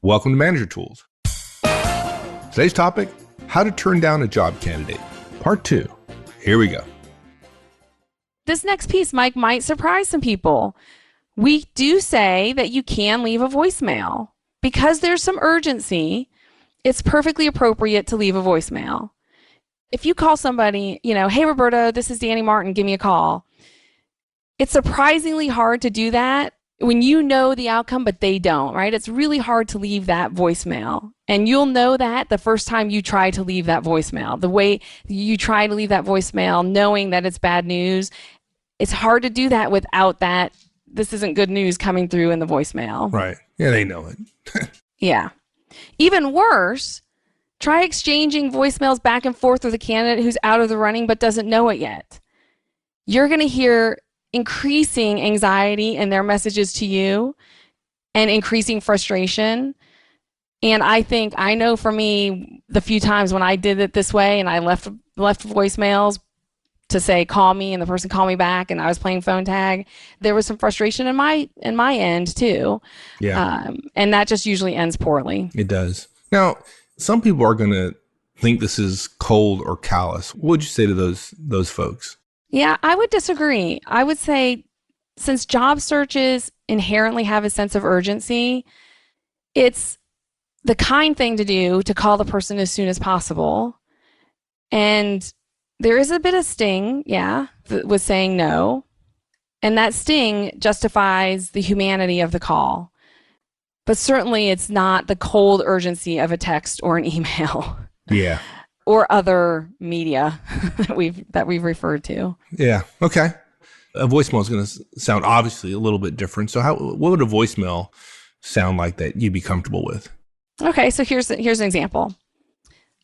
Welcome to Manager Tools. Today's topic, how to turn down a job candidate. Part 2. Here we go. This next piece, Mike, might surprise some people. We do say that you can leave a voicemail. Because there's some urgency, it's perfectly appropriate to leave a voicemail. If you call somebody, hey, Roberto, this is Danny Martin, give me a call. It's surprisingly hard to do that when you know the outcome, but they don't, right? It's really hard to leave that voicemail. And you'll know that the first time you try to leave that voicemail. The way you try to leave that voicemail knowing that it's bad news, it's hard to do that without that this isn't good news coming through in the voicemail. Right. Yeah, they know it. Yeah. Even worse, try exchanging voicemails back and forth with a candidate who's out of the running but doesn't know it yet. You're going to hear increasing anxiety in their messages to you and increasing frustration. And I know for me, the few times when I did it this way and I left voicemails to say, call me, and the person called me back and I was playing phone tag, there was some frustration in my end too. Yeah. And that just usually ends poorly. It does. Now, some people are going to think this is cold or callous. What would you say to those folks? Yeah, I would disagree. I would say since job searches inherently have a sense of urgency, it's the kind thing to do to call the person as soon as possible. And there is a bit of sting, with saying no. And that sting justifies the humanity of the call. But certainly it's not the cold urgency of a text or an email. Yeah. Or other media that we've referred to. Yeah. Okay. A voicemail is going to sound obviously a little bit different. So what would a voicemail sound like that you'd be comfortable with? Okay. So here's an example.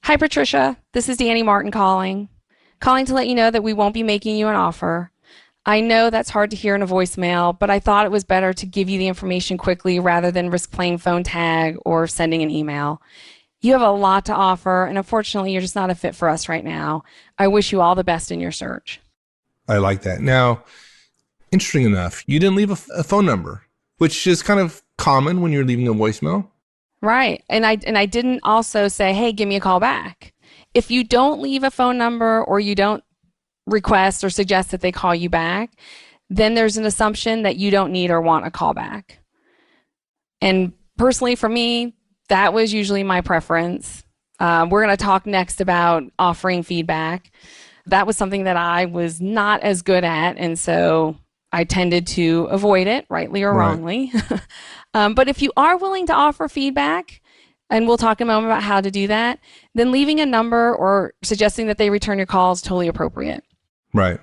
Hi, Patricia. This is Danny Martin calling to let you know that we won't be making you an offer. I know that's hard to hear in a voicemail, but I thought it was better to give you the information quickly rather than risk playing phone tag or sending an email. You have a lot to offer, and unfortunately, you're just not a fit for us right now. I wish you all the best in your search. I like that. Now, interesting enough, you didn't leave a phone number, which is kind of common when you're leaving a voicemail. Right. And I didn't also say, hey, give me a call back. If you don't leave a phone number or you don't request or suggest that they call you back, then there's an assumption that you don't need or want a call back. And personally, for me, that was usually my preference. We're going to talk next about offering feedback. That was something that I was not as good at, and so I tended to avoid it, rightly or wrongly. But if you are willing to offer feedback, and we'll talk in a moment about how to do that, then leaving a number or suggesting that they return your call is totally appropriate. Right.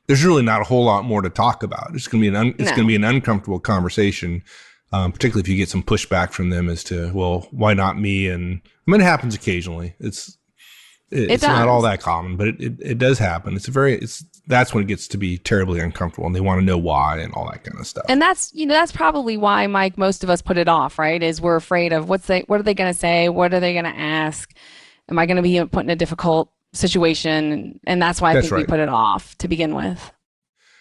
There's really not a whole lot more to talk about. It's going to be an uncomfortable conversation. Particularly if you get some pushback from them as to, well, why not me? And I mean, it happens occasionally. It's not all that common, but it does happen. That's when it gets to be terribly uncomfortable, and they want to know why and all that kind of stuff. And that's probably why, Mike, most of us put it off, right? Is we're afraid of what are they going to say? What are they going to ask? Am I going to be put in a difficult situation? And that's why I think we put it off to begin with.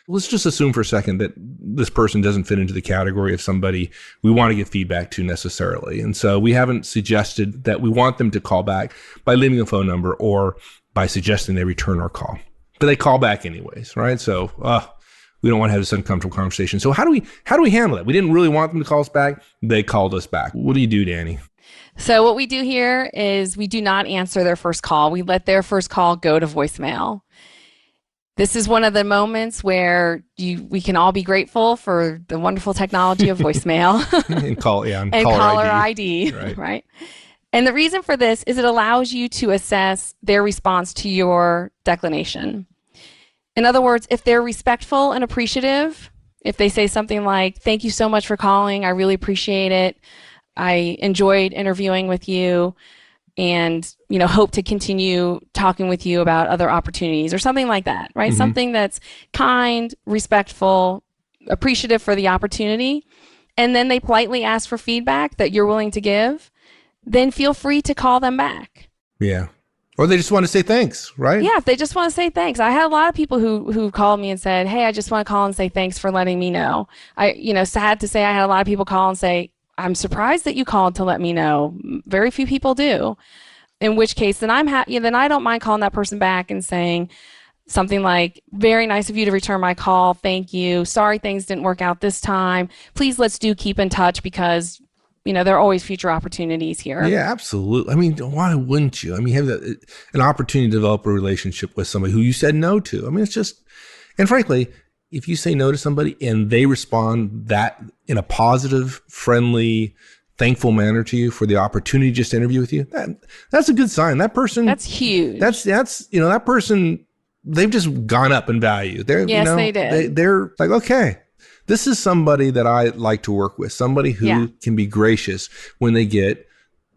Let's just assume for a second that this person doesn't fit into the category of somebody we want to give feedback to necessarily. And so we haven't suggested that we want them to call back by leaving a phone number or by suggesting they return our call. But they call back anyways, right? So we don't want to have this uncomfortable conversation. So how do we handle it? We didn't really want them to call us back. They called us back. What do you do, Danny? So what we do here is we do not answer their first call. We let their first call go to voicemail. This is one of the moments where we can all be grateful for the wonderful technology of voicemail and caller ID, right? And the reason for this is it allows you to assess their response to your declination. In other words, if they're respectful and appreciative, if they say something like, thank you so much for calling, I really appreciate it, I enjoyed interviewing with you, and hope to continue talking with you about other opportunities or something like that, right? Mm-hmm. Something that's kind, respectful, appreciative for the opportunity, and then they politely ask for feedback that you're willing to give, then feel free to call them back. Yeah. Or they just want to say thanks, right? Yeah, if they just want to say thanks. I had a lot of people who called me and said, hey, I just want to call and say thanks for letting me know. Sad to say, I had a lot of people call and say, I'm surprised that you called to let me know. Very few people do. In which case, then then I don't mind calling that person back and saying something like, very nice of you to return my call. Thank you. Sorry things didn't work out this time. Please let's keep in touch because, there are always future opportunities here. Yeah, absolutely. I mean, why wouldn't you? I mean, have an opportunity to develop a relationship with somebody who you said no to. I mean, it's just, and frankly, if you say no to somebody and they respond that in a positive, friendly, thankful manner to you for the opportunity just to interview with you, that's a good sign. That person, that's huge. That's that person, they've just gone up in value. They did. They're like, okay, this is somebody that I like to work with. Somebody who can be gracious when they get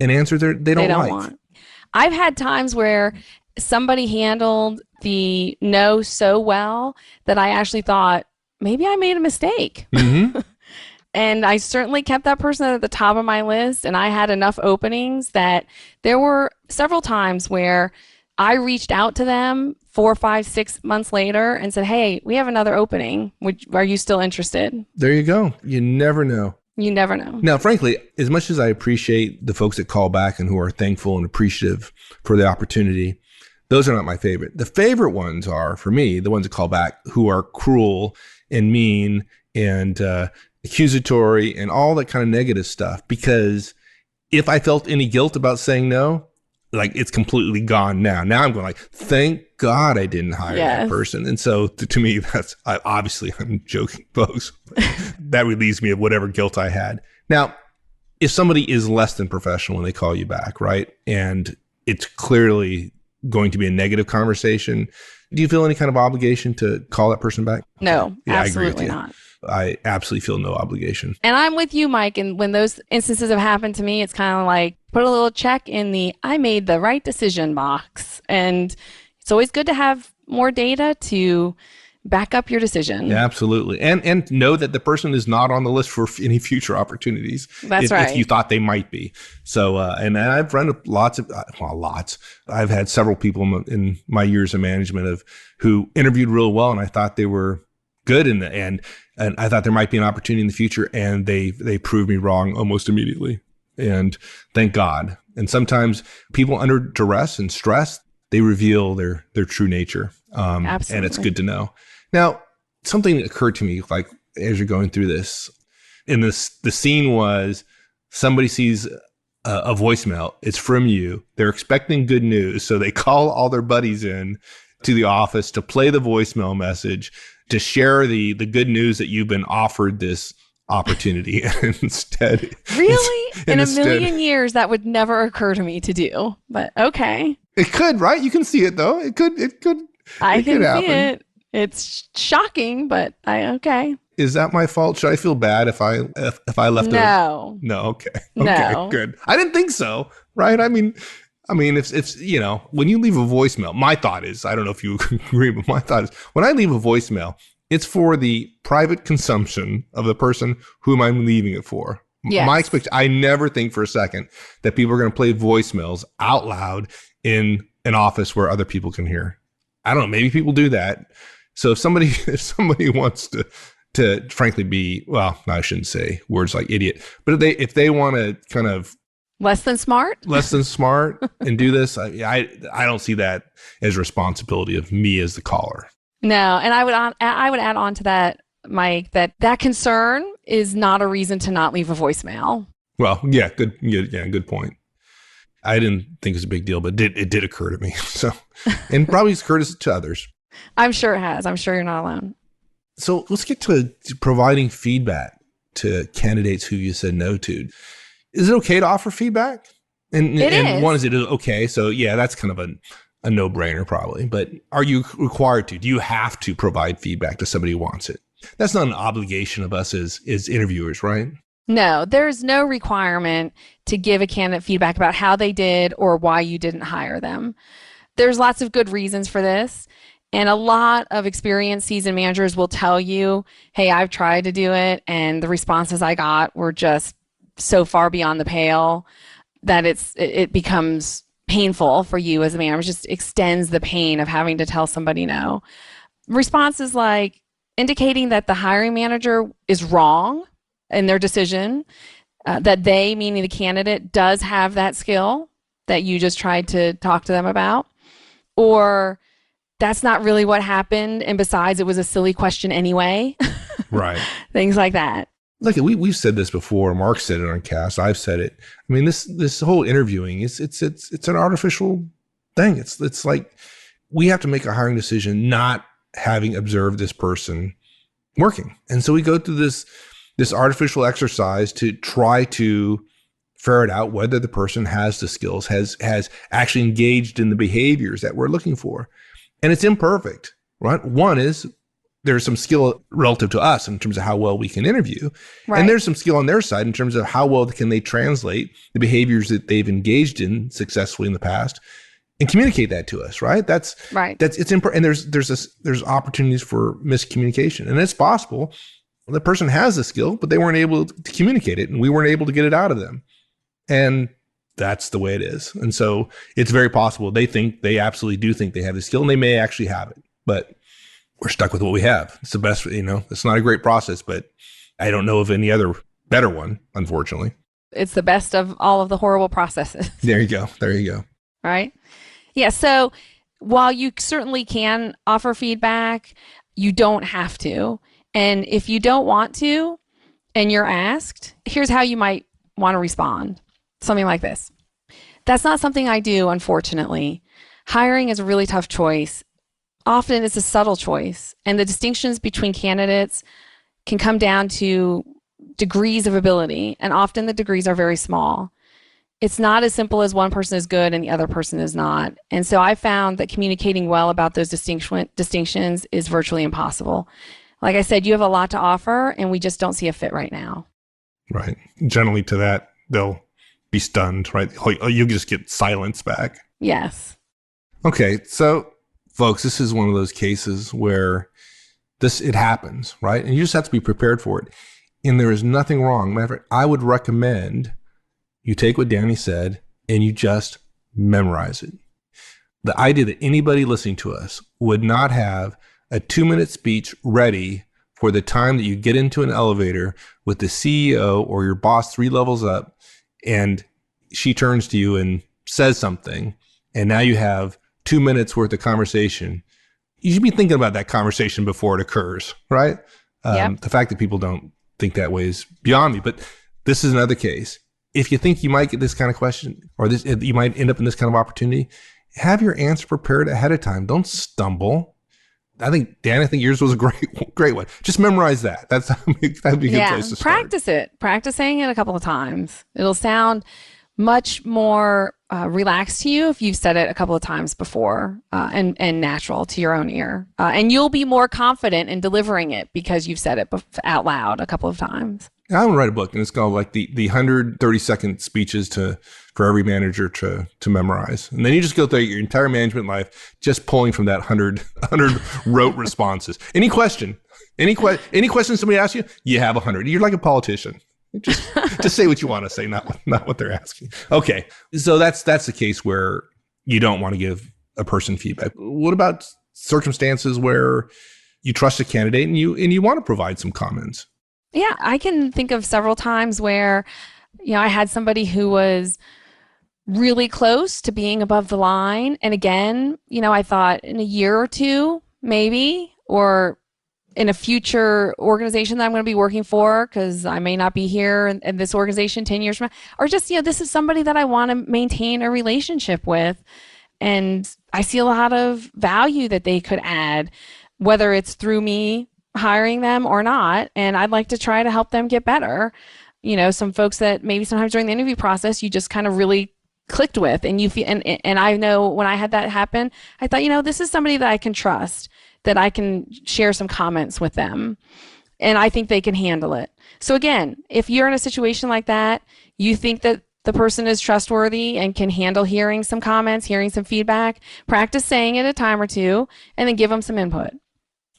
an answer they don't like. Want. I've had times where somebody handled the no so well that I actually thought, maybe I made a mistake. Mm-hmm. And I certainly kept that person at the top of my list. And I had enough openings that there were several times where I reached out to them 4, 5, 6 months later and said, hey, we have another opening. Are you still interested? There you go. You never know. You never know. Now, frankly, as much as I appreciate the folks that call back and who are thankful and appreciative for the opportunity, those are not my favorite. The favorite ones are, for me, the ones that call back who are cruel and mean and accusatory and all that kind of negative stuff. Because if I felt any guilt about saying no, like it's completely gone now. Now I'm going like, thank God I didn't hire that person. And so to me, obviously I'm joking, folks. That relieves me of whatever guilt I had. Now, if somebody is less than professional when they call you back, right? And it's clearly going to be a negative conversation, do you feel any kind of obligation to call that person back? No, yeah, absolutely not. I absolutely feel no obligation. And I'm with you, Mike. And when those instances have happened to me, it's kind of like put a little check in the I made the right decision box. And it's always good to have more data to back up your decision. Yeah, absolutely. And know that the person is not on the list for any future opportunities. That's right. If you thought they might be. So, and I've run lots. I've had several people in my years of management who interviewed real well, and I thought they were good and I thought there might be an opportunity in the future, and they proved me wrong almost immediately. And thank God. And sometimes people under duress and stress, they reveal their true nature. Absolutely. And it's good to know. Now, something occurred to me, like as you're going through this, the scene was somebody sees a voicemail. It's from you. They're expecting good news. So they call all their buddies in to the office to play the voicemail message, to share the good news that you've been offered this opportunity. And instead, really, in a million years, that would never occur to me to do. But okay, it could, right? You can see it though. It could. I can see it. It's shocking, but okay. Is that my fault? Should I feel bad if I left? No. No. Okay. No. Good. I didn't think so. Right. I mean, if when you leave a voicemail, my thought is, I don't know if you agree, but my thought is when I leave a voicemail, it's for the private consumption of the person whom I'm leaving it for. Yes. I never think for a second that people are going to play voicemails out loud in an office where other people can hear. I don't know. Maybe people do that. So if somebody wants to frankly be, well, I shouldn't say words like idiot, but if they want to kind of less than smart and do this, I don't see that as responsibility of me as the caller. No, and I would add on to that, Mike, that concern is not a reason to not leave a voicemail. Well, yeah, good point. I didn't think it was a big deal, but it did occur to me. So, and probably it's occurred to others. I'm sure it has. I'm sure you're not alone. So let's get to providing feedback to candidates who you said no to. Is it okay to offer feedback? And one, is it okay? So yeah, that's kind of a no-brainer probably. But are you required to? Do you have to provide feedback to somebody who wants it? That's not an obligation of us as interviewers, right? No, there's no requirement to give a candidate feedback about how they did or why you didn't hire them. There's lots of good reasons for this. And a lot of experienced seasoned managers will tell you, hey, I've tried to do it, and the responses I got were just so far beyond the pale that it becomes painful for you as a manager. It just extends the pain of having to tell somebody no. Responses like indicating that the hiring manager is wrong in their decision, that they, meaning the candidate, does have that skill that you just tried to talk to them about, or that's not really what happened, and besides, it was a silly question anyway. Right. Things like that. Look, we've said this before. Mark said it on Cast. I've said it. I mean, this whole interviewing it's an artificial thing. It's like we have to make a hiring decision not having observed this person working, and so we go through this artificial exercise to try to ferret out whether the person has the skills, has actually engaged in the behaviors that we're looking for, and it's imperfect. Right? One is there's some skill relative to us in terms of how well we can interview. Right. And there's some skill on their side in terms of how well can they translate the behaviors that they've engaged in successfully in the past and communicate that to us, right? That's right. It's important. And there's opportunities for miscommunication. And it's possible the person has the skill, but they weren't able to communicate it and we weren't able to get it out of them. And that's the way it is. And so it's very possible they absolutely do think they have the skill and they may actually have it, but we're stuck with what we have. It's the best, it's not a great process, but I don't know of any other better one, unfortunately. It's the best of all of the horrible processes. There you go. Right? Yeah. So while you certainly can offer feedback, you don't have to. And if you don't want to, and you're asked, here's how you might want to respond. Something like this. That's not something I do, unfortunately. Hiring is a really tough choice. Often it's a subtle choice, and the distinctions between candidates can come down to degrees of ability, and often the degrees are very small. It's not as simple as one person is good and the other person is not. And so I found that communicating well about those distinctions is virtually impossible. Like I said, you have a lot to offer, and we just don't see a fit right now. Right. Generally to that, they'll be stunned, right? You'll just get silence back. Yes. Okay, so folks, this is one of those cases where it happens, right? And you just have to be prepared for it. And there is nothing wrong. Matter of fact, I would recommend you take what Danny said and you just memorize it. The idea that anybody listening to us would not have a 2-minute speech ready for the time that you get into an elevator with the CEO or your boss 3 levels up, and she turns to you and says something, and now you have 2 minutes worth of conversation. You should be thinking about that conversation before it occurs, right? Yep. The fact that people don't think that way is beyond me, but this is another case. If you think you might get this kind of question or you might end up in this kind of opportunity, have your answer prepared ahead of time. Don't stumble. I think yours was a great one. Just memorize that. That'd be a good place to start. Practice it. Practice saying it a couple of times. It'll sound much more relaxed to you if you've said it a couple of times before and natural to your own ear. And you'll be more confident in delivering it because you've said it out loud a couple of times. I'm going to write a book, and it's called like the 130-second speeches for every manager to memorize. And then you just go through your entire management life just pulling from that 100 rote responses. Any question somebody asks you, you have 100. You're like a politician. Just say what you want to say, not what they're asking. Okay, so that's the case where you don't want to give a person feedback. What about circumstances where you trust a candidate and you want to provide some comments? Yeah, I can think of several times where, I had somebody who was really close to being above the line, and again, I thought in a year or two, maybe, or in a future organization that I'm going to be working for, because I may not be here in this organization 10 years from now, or just, this is somebody that I want to maintain a relationship with. And I see a lot of value that they could add, whether it's through me hiring them or not. And I'd like to try to help them get better. Some folks that maybe sometimes during the interview process, you just kind of really clicked with, and you feel, and I know when I had that happen, I thought, this is somebody that I can trust, that I can share some comments with them, and I think they can handle it. So again, if you're in a situation like that, you think that the person is trustworthy and can handle hearing some comments, hearing some feedback, practice saying it a time or two, and then give them some input.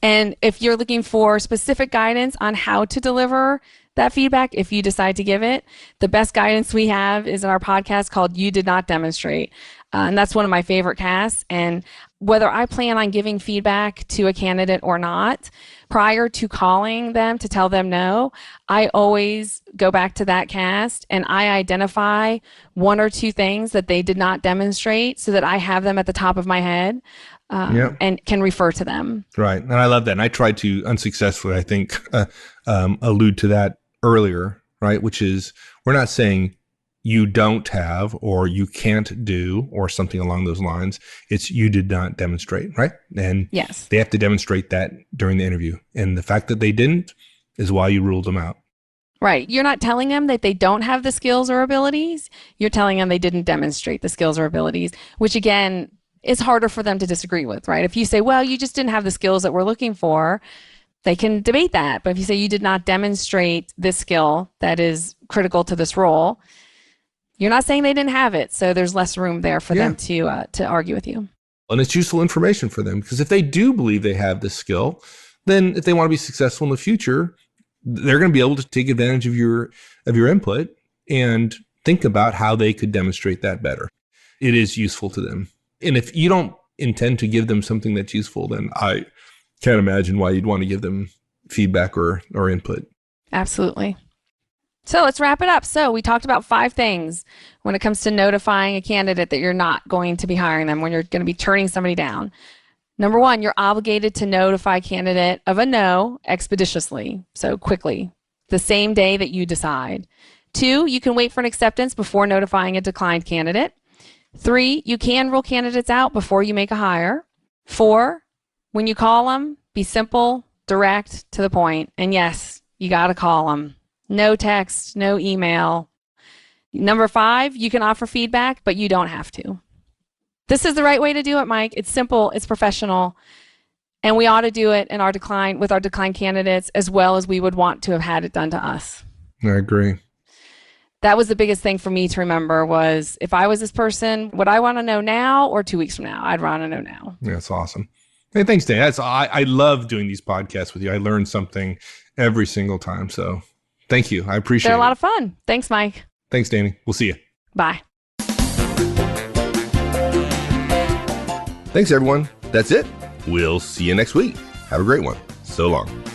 And if you're looking for specific guidance on how to deliver that feedback, if you decide to give it, the best guidance we have is in our podcast called You Did Not Demonstrate. And that's one of my favorite casts. And whether I plan on giving feedback to a candidate or not, prior to calling them to tell them no, I always go back to that cast and I identify one or two things that they did not demonstrate so that I have them at the top of my head and can refer to them. Right. And I love that. And I tried to unsuccessfully, I think, allude to that earlier, right? Which is, we're not saying you don't have or you can't do or something along those lines. It's you did not demonstrate, right? And yes, they have to demonstrate that during the interview. And the fact that they didn't is why you ruled them out. Right. You're not telling them that they don't have the skills or abilities. You're telling them they didn't demonstrate the skills or abilities, which again, is harder for them to disagree with, right? If you say, well, you just didn't have the skills that we're looking for, they can debate that. But if you say you did not demonstrate this skill that is critical to this role, you're not saying they didn't have it. So there's less room there for them to argue with you. And it's useful information for them, because if they do believe they have this skill, then if they want to be successful in the future, they're going to be able to take advantage of your input and think about how they could demonstrate that better. It is useful to them. And if you don't intend to give them something that's useful, then I can't imagine why you'd want to give them feedback or input. Absolutely. So let's wrap it up. So we talked about 5 things when it comes to notifying a candidate that you're not going to be hiring them, when you're going to be turning somebody down. Number 1, you're obligated to notify a candidate of a no expeditiously, so quickly, the same day that you decide. 2, you can wait for an acceptance before notifying a declined candidate. 3, you can rule candidates out before you make a hire. 4, when you call them, be simple, direct, to the point. And yes, you got to call them. No text, no email. Number 5, you can offer feedback, but you don't have to. This is the right way to do it, Mike. It's simple, it's professional, and we ought to do it with our declined candidates as well as we would want to have had it done to us. I agree. That was the biggest thing for me to remember was, if I was this person, would I want to know now or 2 weeks from now? I'd want to know now. Yeah, that's awesome. Hey, thanks, Dan. I love doing these podcasts with you. I learn something every single time. So thank you. I appreciate it. They're a lot of fun. Thanks, Mike. Thanks, Danny. We'll see you. Bye. Thanks, everyone. That's it. We'll see you next week. Have a great one. So long.